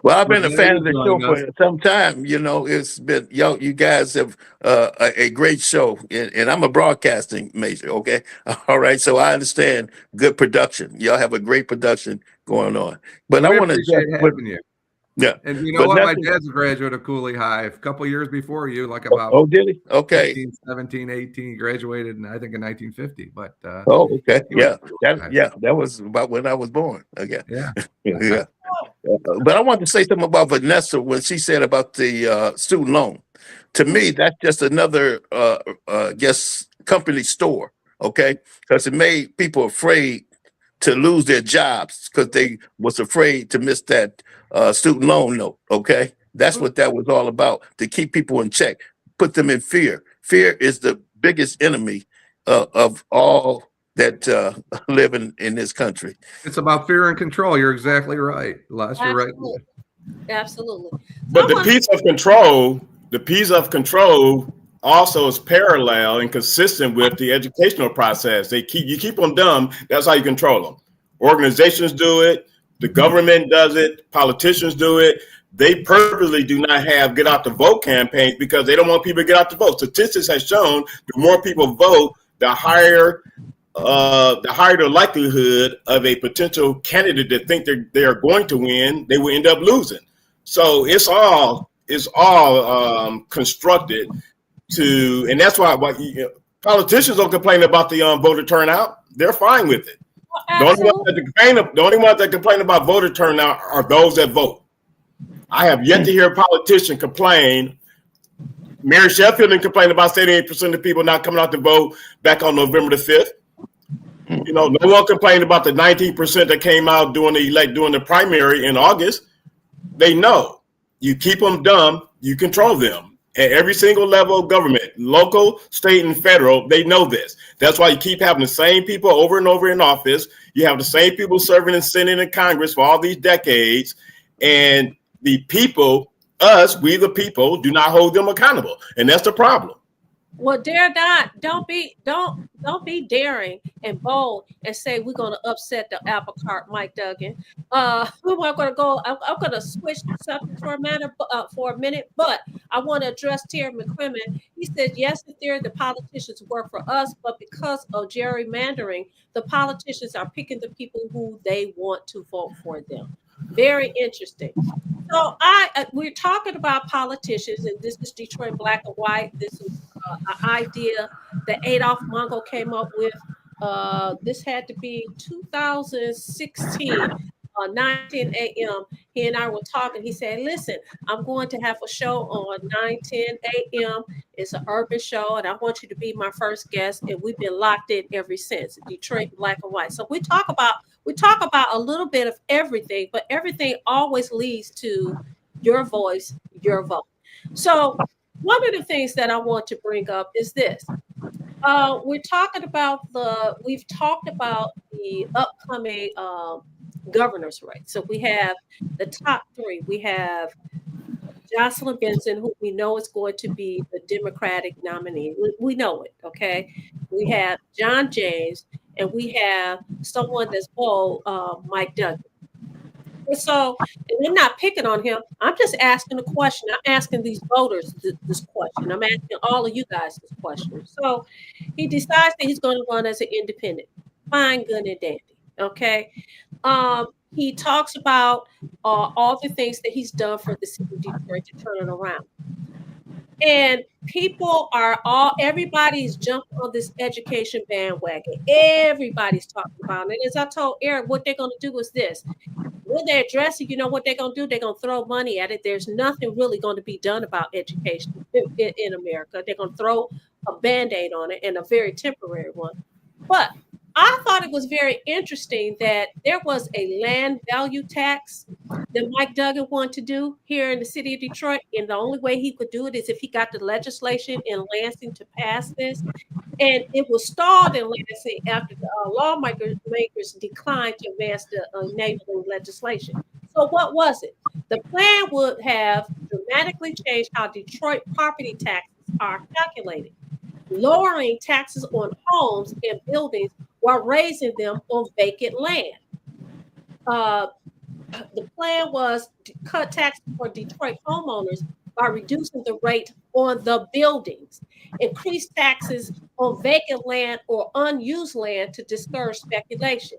well, I've been a fan of the show for some time. It's been you guys have a great show, and I'm a broadcasting major. Okay, all right. So I understand good production. Y'all have a great production going on. But I want to having you. Yeah. And you know what? My dad's a graduate of Cooley High. A couple years before you, like about did he? Okay. 17, 18, graduated I think in 1950. But okay. Yeah. That was about when I was born. Okay. Yeah. Yeah. But I want to say something about Vanessa when she said about the student loan. To me, that's just another company store, okay? Because it made people afraid to lose their jobs because they was afraid to miss that student loan note, okay? That's what that was all about, to keep people in check, put them in fear. Fear is the biggest enemy of all that live in this country. It's about fear and control. You're exactly right, Les. You're right. Absolutely. Absolutely. So But the piece of control also is parallel and consistent with the educational process. You keep them dumb. That's how you control them. Organizations do it. The government does it. Politicians do it. They purposely do not have get out the vote campaigns because they don't want people to get out the vote. Statistics have shown the more people vote, the higher the likelihood of a potential candidate that think they are going to win, they will end up losing. So it's all constructed to, and that's why politicians don't complain about the voter turnout. They're fine with it. The only ones that complain about voter turnout are those that vote. I have yet to hear a politician complain. Mary Sheffield didn't complain about 78% of people not coming out to vote back on November the 5th. You know, no one complained about the 19% that came out during the primary in August. They know you keep them dumb, you control them at every single level of government, local, state, and federal. They know this. That's why you keep having the same people over and over in office. You have the same people serving in Senate and Congress for all these decades, and the people, we the people, do not hold them accountable, and that's the problem. Well, dare not. Don't be daring and bold and say we're going to upset the apple cart, Mike Duggan. We're going to go. I'm going to switch the subject for a minute, but I want to address Terry McCrimmon. He said, yes, in theory, the politicians work for us, but because of gerrymandering, the politicians are picking the people who they want to vote for them. Very interesting. So we're talking about politicians, and this is Detroit Black and White. This is an idea that Adolph Mongo came up with. This had to be 2016, 9:10 a.m. He and I were talking. He said, listen, I'm going to have a show on 9:10 a.m. It's an urban show, and I want you to be my first guest. And we've been locked in ever since. Detroit Black and White. So we talk about a little bit of everything, but everything always leads to your voice, your vote. So one of the things that I want to bring up is this. We've talked about the upcoming governor's race. So we have the top three. We have Jocelyn Benson, who we know is going to be the Democratic nominee. We know it, okay? We have John James, and we have someone that's bold, Mike Duggan. And so, and I'm not picking on him. I'm just asking a question. I'm asking these voters this question. I'm asking all of you guys this question. So he decides that he's going to run as an independent. Fine, good, and dandy. Okay. He talks about all the things that he's done for the city of Detroit to turn it around. And everybody's jumped on this education bandwagon. Everybody's talking about it. As I told Eric, what they're going to do is this. When they address it, you know what they're going to do? They're going to throw money at it. There's nothing really going to be done about education in America. They're going to throw a Band-Aid on it, and a very temporary one. But I thought it was very interesting that there was a land value tax that Mike Duggan wanted to do here in the city of Detroit. And the only way he could do it is if he got the legislation in Lansing to pass this. And it was stalled in Lansing after the lawmakers declined to advance the enabling legislation. So what was it? The plan would have dramatically changed how Detroit property taxes are calculated, lowering taxes on homes and buildings while raising them on vacant land. The plan was to cut taxes for Detroit homeowners by reducing the rate on the buildings, increase taxes on vacant land or unused land to discourage speculation,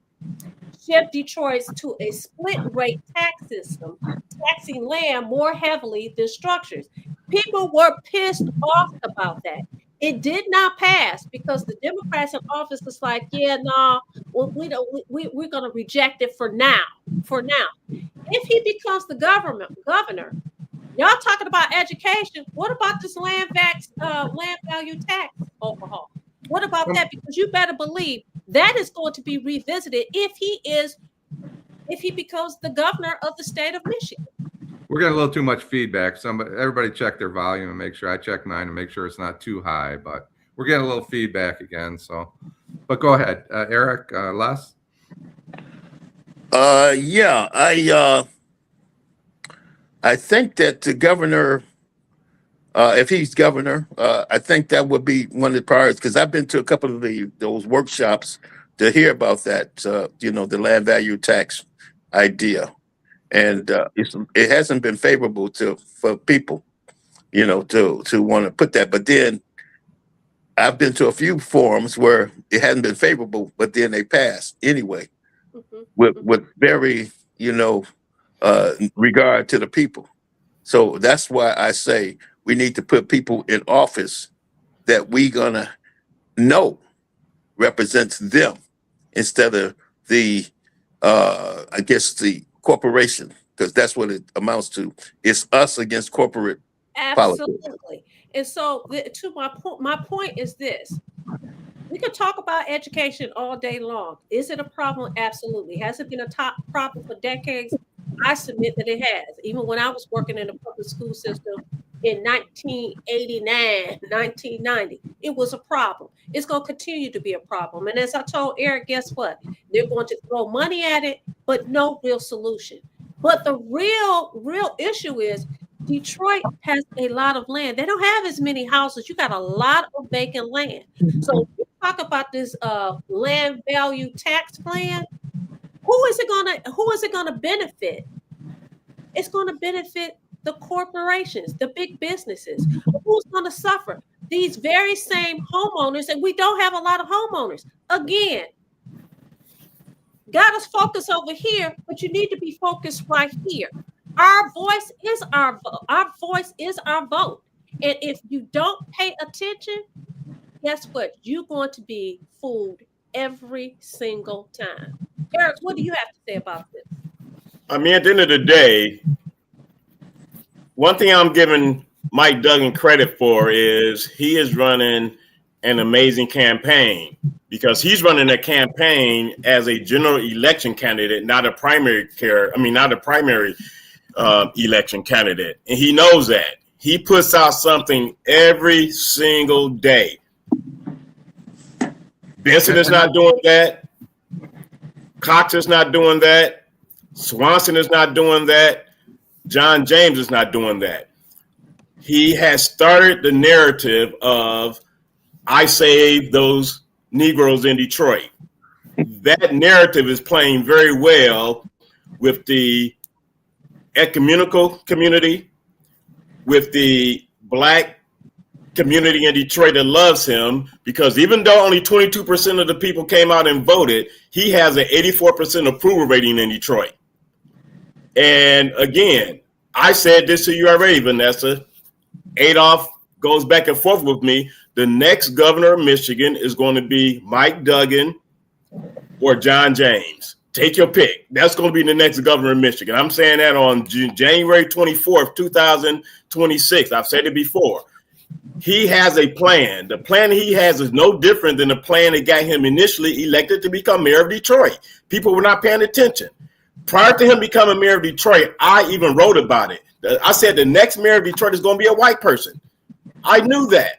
shift Detroit to a split rate tax system, taxing land more heavily than structures. People were pissed off about that. It did not pass because the Democrats in office was like, yeah, no, we're going to reject it for now. If he becomes the governor, y'all talking about education. What about this land value tax overhaul? What about that? Because you better believe that is going to be revisited if he becomes the governor of the state of Michigan. We're getting a little too much feedback. Everybody check their volume and make sure. I check mine and make sure it's not too high, but we're getting a little feedback again. So, but go ahead, Eric, Les. Yeah, I think that the governor, if he's governor, I think that would be one of the priorities, because I've been to a couple of those workshops to hear about that, the land value tax idea, and it hasn't been favorable for people, to want to put that. But then I've been to a few forums where it hasn't been favorable, but then they passed anyway, with very regard to the people. So that's why I say we need to put people in office that we gonna know represents them, instead of the the corporation, because that's what it amounts to. It's us against corporate politics. Absolutely. And so, to my point is this: we could talk about education all day long. Is it a problem? Absolutely. Has it been a top problem for decades? I submit that it has. Even when I was working in the public school system in 1989, 1990, it was a problem. It's going to continue to be a problem. And as I told Eric, guess what? They're going to throw money at it, but no real solution. But the real issue is Detroit has a lot of land. They don't have as many houses. You got a lot of vacant land. So you talk about this land value tax plan. Who is it gonna benefit? It's gonna benefit the corporations, the big businesses. Who's gonna suffer? These very same homeowners, and we don't have a lot of homeowners. Again, got us focused over here, but you need to be focused right here. Our voice is our vote. Our voice is our vote. And if you don't pay attention, guess what? You're going to be fooled every single time. Eric, what do you have to say about this? I mean, at the end of the day, one thing I'm giving Mike Duggan credit for is he is running an amazing campaign, because he's running a campaign as a general election candidate, not a primary election candidate. And he knows that. He puts out something every single day. Benson is not doing that. Cox is not doing that. Swanson is not doing that. John James is not doing that. He has started the narrative of, I saved those Negroes in Detroit. That narrative is playing very well with the ecumenical community, with the Black community in Detroit that loves him, because even though only 22% of the people came out and voted, he has an 84% approval rating in Detroit. And again, I said this to you already, Vanessa. Adolph goes back and forth with me. The next governor of Michigan is going to be Mike Duggan or John James. Take your pick. That's going to be the next governor of Michigan. I'm saying that on January 24th, 2026. I've said it before. He has a plan. The plan he has is no different than the plan that got him initially elected to become mayor of Detroit. People were not paying attention. Prior to him becoming mayor of Detroit, I even wrote about it. I said the next mayor of Detroit is going to be a white person. I knew that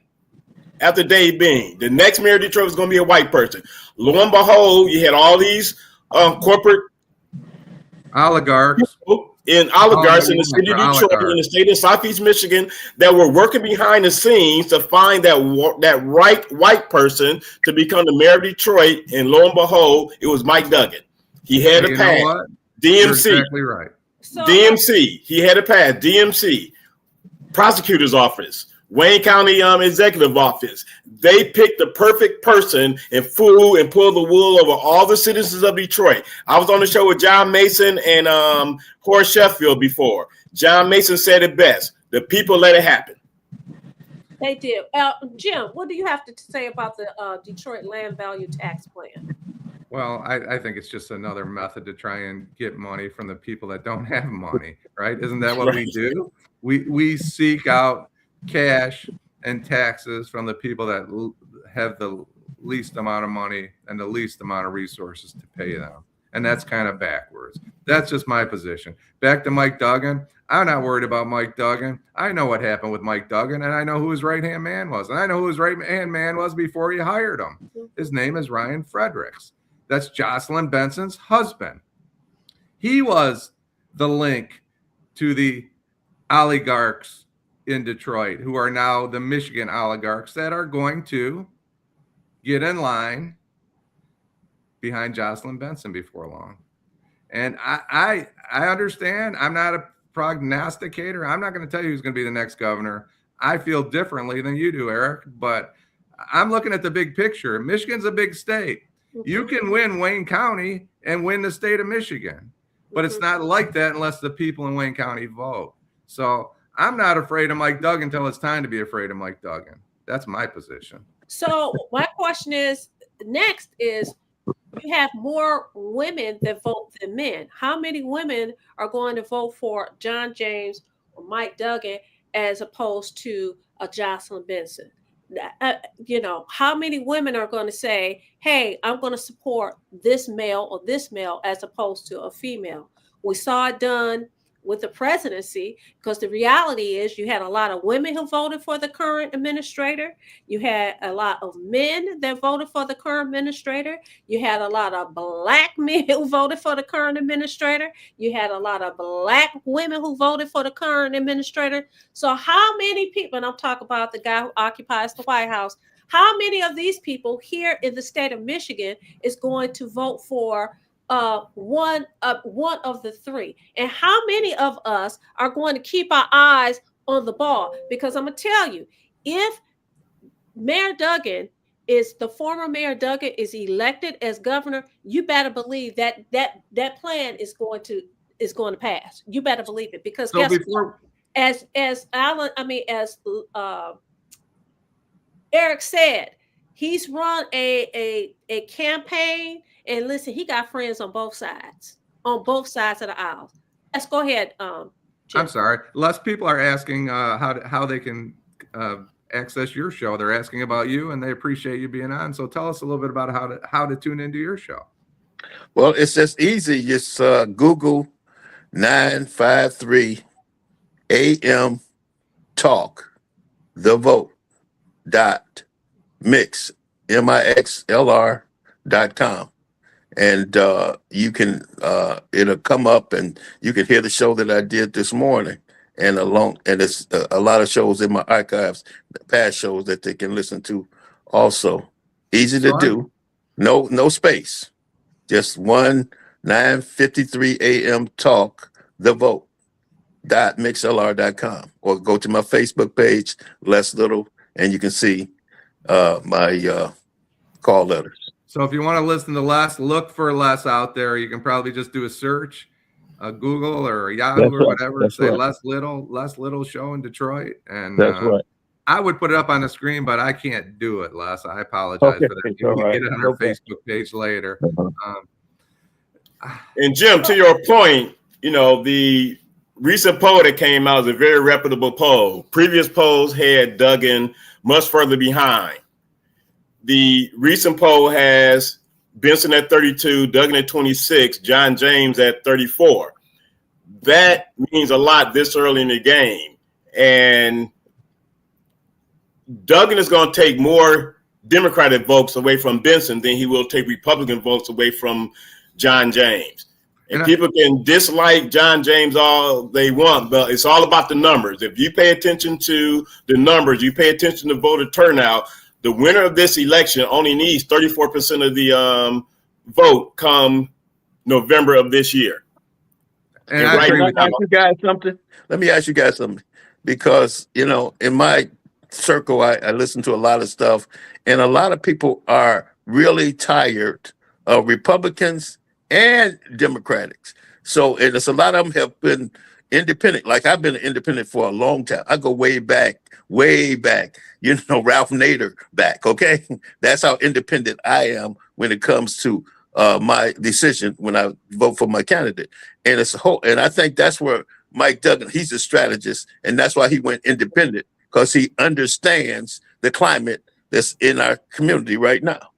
after Dave Bean. The next mayor of Detroit was going to be a white person. Lo and behold, you had all these corporate oligarchs in the city of Detroit, in the state of Southeast Michigan, that were working behind the scenes to find that right white person to become the mayor of Detroit. And lo and behold, it was Mike Duggan. He had a pass. DMC. You're exactly right. DMC. He had a pass. DMC. Prosecutor's office. Wayne County Executive Office. They picked the perfect person and pulled the wool over all the citizens of Detroit. I was on the show with John Mason and Horace Sheffield before. John Mason said it best. The people let it happen. They did. Jim, what do you have to say about the Detroit land value tax plan? Well, I think it's just another method to try and get money from the people that don't have money, right? Isn't that what we do? We seek out cash and taxes from the people that have the least amount of money and the least amount of resources to pay them. and that's kind of backwards. That's just my position. Back to Mike Duggan. I'm not worried about Mike Duggan. I know what happened with Mike Duggan, and I know who his right-hand man was. And I know who his right-hand man was before he hired him. His name is Ryan Fredericks. That's Jocelyn Benson's husband. He was the link to the oligarchs in Detroit, who are now the Michigan oligarchs that are going to get in line behind Jocelyn Benson before long. And I understand. I'm not a prognosticator. I'm not going to tell you who's going to be the next governor. I feel differently than you do, Eric, but I'm looking at the big picture. Michigan's a big state. You can win Wayne County and win the state of Michigan, but it's not like that unless the people in Wayne County vote. So I'm not afraid of Mike Duggan until it's time to be afraid of Mike Duggan. That's my position. So my question is, next is, you have more women that vote than men. How many women are going to vote for John James or Mike Duggan as opposed to a Jocelyn Benson? How many women are going to say, hey, I'm going to support this male or this male as opposed to a female? We saw it done with the presidency, because the reality is you had a lot of women who voted for the current administrator. You had a lot of men that voted for the current administrator. You had a lot of black men who voted for the current administrator. You had a lot of black women who voted for the current administrator. So how many people, and I'm talking about the guy who occupies the White House, how many of these people here in the state of Michigan is going to vote for one of the three? And how many of us are going to keep our eyes on the ball? Because I'm gonna tell you, if the former Mayor Duggan is elected as governor, you better believe that plan is going to pass. You better believe it, because So before, as Allan, as Eric said, he's run a campaign. And listen, he got friends on both sides of the aisle. Let's go ahead. Jim. I'm sorry. Less people are asking how they can access your show. They're asking about you, and they appreciate you being on. So tell us a little bit about how to tune into your show. Well, it's just easy. Just Google 953 AM Talk the Vote .mix MIXLR.com. And you can it'll come up, and you can hear the show that I did this morning, and it's a lot of shows in my archives, past shows that they can listen to. Also, easy to do, no space, just 953 AM Talk the Vote .mixlr.com, or go to my Facebook page, Les Little, and you can see my call letters. So if you want to listen to Les, look for Les out there. You can probably just do a search, Google or Yahoo or whatever. That's say right. Les Little show in Detroit. And That's right. I would put it up on the screen, but I can't do it, Les. I apologize for that. You can get it on our Facebook page later. And Jim, to your point, the recent poll that came out is a very reputable poll. Previous polls had Duggan much further behind. The recent poll has Benson at 32, Duggan at 26, John James at 34. That means a lot this early in the game. And Duggan is going to take more Democratic votes away from Benson than he will take Republican votes away from John James. And people can dislike John James all they want, but it's all about the numbers. If you pay attention to the numbers, you pay attention to voter turnout, the winner of this election only needs 34% of the vote come November of this year. And let me ask you guys something, because, in my circle, I listen to a lot of stuff, and a lot of people are really tired of Republicans and Democrats. So, and it's a lot of them have been independent. Like, I've been an independent for a long time. I go way back, Ralph Nader back. Okay. That's how independent I am when it comes to my decision when I vote for my candidate. And and I think that's where Mike Duggan, he's a strategist, and that's why he went independent, because he understands the climate that's in our community right now.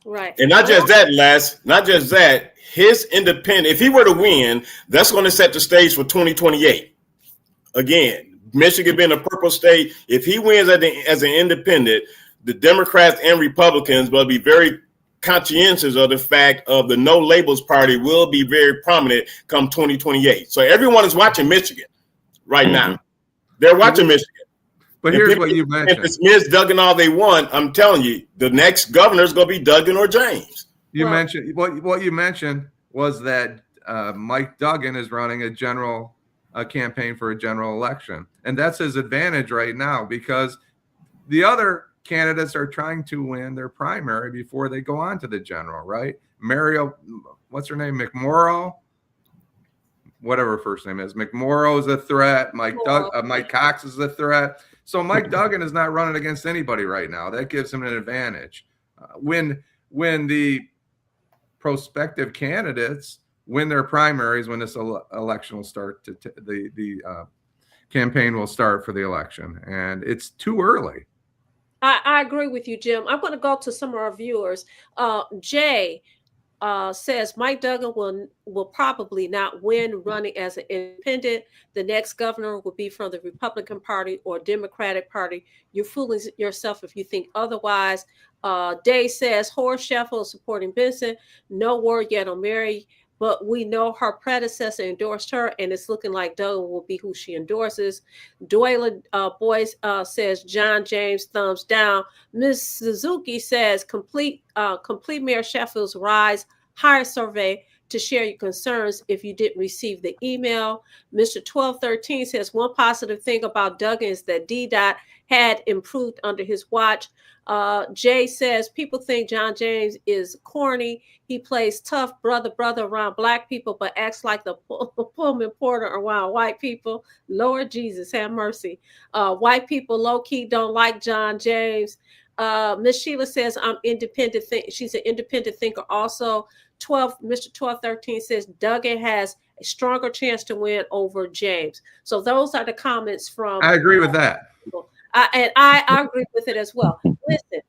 Right. And not just that, Les, not just that, his independent, if he were to win, that's going to set the stage for 2028. Again, Michigan being a purple state, if he wins as an independent, the Democrats and Republicans will be very conscientious of the fact of the no labels party will be very prominent come 2028. So everyone is watching Michigan right now. They're watching Michigan. But here's what you mentioned. Dismiss Duggan all they want. I'm telling you, the next governor is going to be Duggan or James. You mentioned what you mentioned was that Mike Duggan is running a campaign for a general election, and that's his advantage right now because the other candidates are trying to win their primary before they go on to the general, right? Mario, what's her name? McMorrow, whatever her first name is. McMorrow is a threat. Mike Cox is a threat. So Mike Duggan is not running against anybody right now. That gives him an advantage. When the prospective candidates win their primaries, when this election will start, the campaign will start for the election, and it's too early. I agree with you, Jim. I'm going to go to some of our viewers. Jay says Mike Duggan will probably not win running as an independent. The next governor will be from the Republican Party or Democratic Party. You're fooling yourself if you think otherwise. Day says Horace Sheffield supporting Benson. No word yet on Mary, but we know her predecessor endorsed her, and it's looking like Duggan will be who she endorses. Doyla Boyce says John James, thumbs down. Ms. Suzuki says complete Mayor Sheffield's rise hire survey to share your concerns if you didn't receive the email. Mr. 1213 says one positive thing about Duggan is that DDOT had improved under his watch. Jay says people think John James is corny. He plays tough brother around black people, but acts like the Pullman Porter around white people. Lord Jesus, have mercy. White people low-key don't like John James. Miss Sheila says I'm independent. She's an independent thinker also. Mr. 1213 says Duggan has a stronger chance to win over James. So those are the comments from. I agree with that. And I agree with it as well. Listen,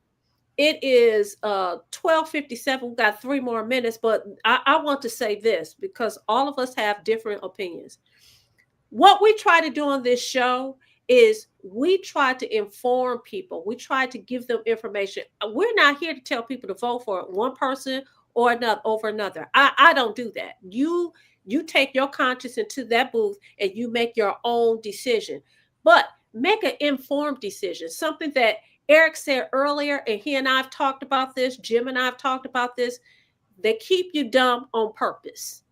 it is 12:57. We've got 3 more minutes, but I want to say this because all of us have different opinions. What we try to do on this show is we try to inform people. We try to give them information. We're not here to tell people to vote for one person or another over another. I don't do that. You take your conscience into that booth and you make your own decision. But make an informed decision. Something that Eric said earlier, and he and I have talked about this, Jim and I have talked about this. They keep you dumb on purpose.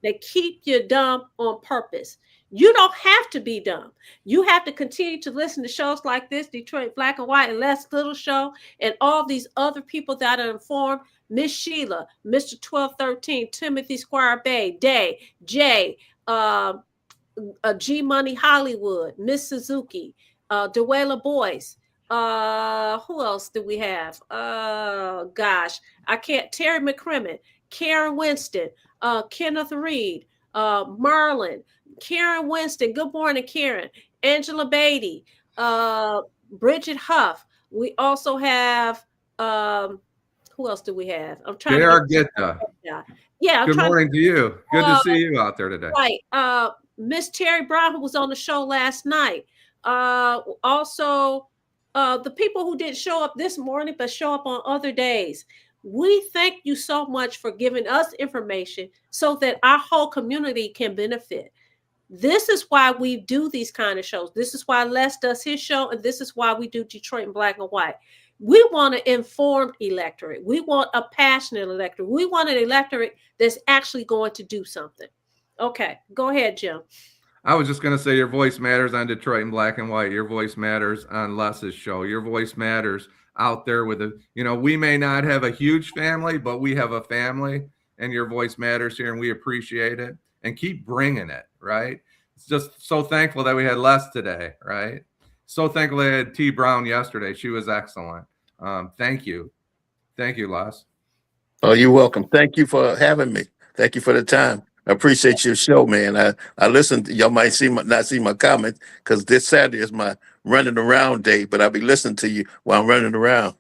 They keep you dumb on purpose. You don't have to be dumb. You have to continue to listen to shows like this, Detroit Black and White and Les Little Show, and all these other people that are informed. Miss Sheila, Mr. 1213, Timothy Squire Bay, Day, Jay, G Money Hollywood, Miss Suzuki, Doyla Boyce. Who else do we have? Gosh, I can't. Terry McCrimmon, Karen Winston, Kenneth Reed, Marlon, Karen Winston. Good morning, Karen. Angela Beatty, Bridget Huff. We also have. Who else do we have? I'm trying J.R. to Gitta. Yeah. Good morning to you. Good to see you out there today. Right. Miss Terry Brown, who was on the show last night. Also, the people who didn't show up this morning, but show up on other days. We thank you so much for giving us information so that our whole community can benefit. This is why we do these kind of shows. This is why Les does his show, and this is why we do Detroit in Black and White. We want an informed electorate. We want a passionate electorate. We want an electorate that's actually going to do something. Okay, go ahead, Jim. I was just going to say your voice matters on Detroit in Black and White. Your voice matters on Les's show. Your voice matters out there with we may not have a huge family, but we have a family, and your voice matters here, and we appreciate it. And keep bringing it, right? It's just so thankful that we had Les today, right? So thankful I had T. Brown yesterday. She was excellent. Thank you. Thank you, Les. Oh, you're welcome. Thank you for having me. Thank you for the time. I appreciate your show, man. I listened. Y'all might not see my comments because this Saturday is my running around day, but I'll be listening to you while I'm running around.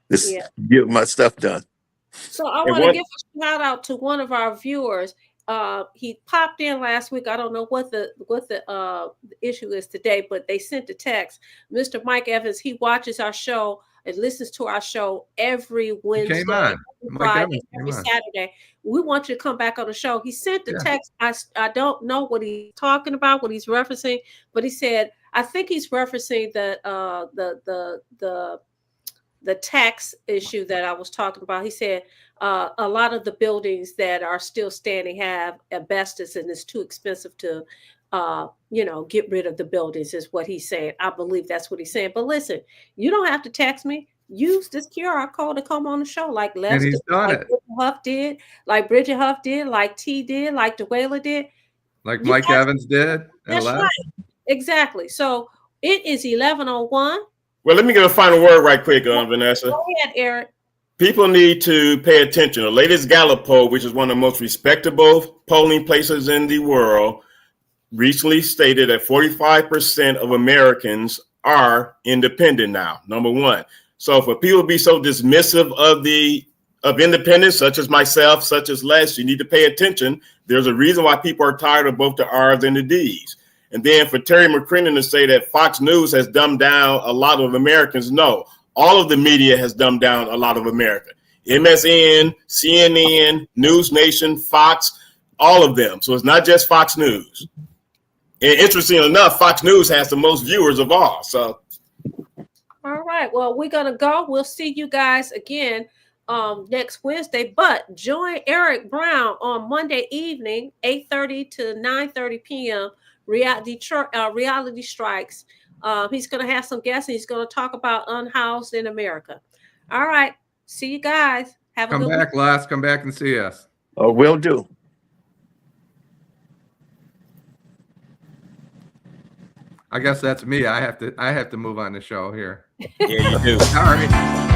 Get my stuff done. So I And want to one, give a shout out to one of our viewers. He popped in last week. I don't know what the issue is today, but they sent a text. Mr. Mike Evans, he watches our show and listens to our show every He came Wednesday, on. every Mike Friday, Evans came every on. Saturday. We want you to come back on the show. He sent the Yeah. text. I don't know what he's talking about, what he's referencing, but he said I think he's referencing the tax issue that I was talking about. He said a lot of the buildings that are still standing have asbestos, and it's too expensive to, get rid of the buildings. Is what he's saying. I believe that's what he's saying. But listen, you don't have to text me. Use this QR code to come on the show, like And Lester, he's done like it. Bridget Huff did, like T did, like DeWayla did. Like You Mike guys, Evans did and that's Les. right, exactly. So it is 11:01. well, let me get a final word right quick, Vanessa. Go ahead, Eric. People need to pay attention. The latest Gallup poll, which is one of the most respectable polling places in the world, recently stated that 45% of Americans are independent now. Number one. So for people to be so dismissive of independence, such as myself, such as Les, you need to pay attention. There's a reason why people are tired of both the R's and the D's. And then for Terry McCrinnon to say that Fox News has dumbed down a lot of Americans, no. All of the media has dumbed down a lot of America. MSN, CNN, News Nation, Fox, all of them. So it's not just Fox News. And interestingly enough, Fox News has the most viewers of all. So, all right. Well, we're gonna go. We'll see you guys again next Wednesday. But join Eric Brown on Monday evening, 8:30 to 9:30 p.m. Reality Strikes. He's gonna have some guests. And he's gonna talk about unhoused in America. All right. See you guys. Have a Come good back, Les. Come back and see us. Will do. I guess that's me. I have to move on the show here. yeah, you do. All right.